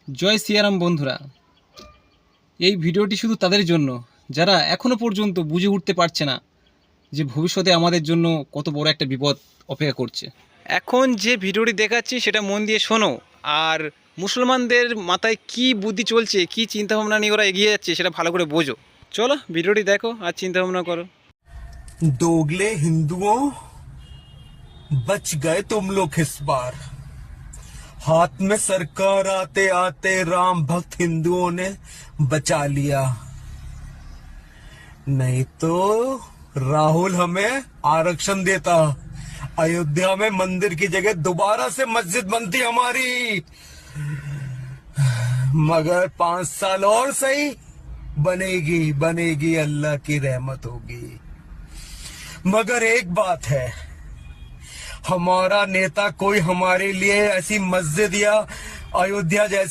জয় সিয়ারাম বন্ধুরা, এই ভিডিওটি শুধু তাদের জন্য যারা এখনো পর্যন্ত বুঝে উঠতে পারছে না যে ভবিষ্যতে আমাদের জন্য কত বড় একটা বিপদ অপেক্ষা করছে। এখন যে ভিডিওটি দেখাচ্ছি সেটা মন দিয়ে শোনো, আর মুসলমানদের মাথায় কি বুদ্ধি চলছে, কি চিন্তাভাবনা নিয়ে ওরা এগিয়ে যাচ্ছে সেটা ভালো করে বোঝো। চলো ভিডিওটি দেখো আর চিন্তাভাবনা করো। दोगले हिंदुओं, बच गए तुम लोग इस बार। हाथ में सरकार आते आते राम भक्त हिंदुओं ने बचा लिया, नहीं तो राहुल हमें आरक्षण देता, अयोध्या में मंदिर की जगह दोबारा से मस्जिद बनती हमारी। मगर 5 साल और सही, बनेगी बनेगी, अल्लाह की रहमत होगी। मगर एक बात है, हमारा नेता कोई हमारे लिए ऐसी मस्जिद या अयोध्या जैसी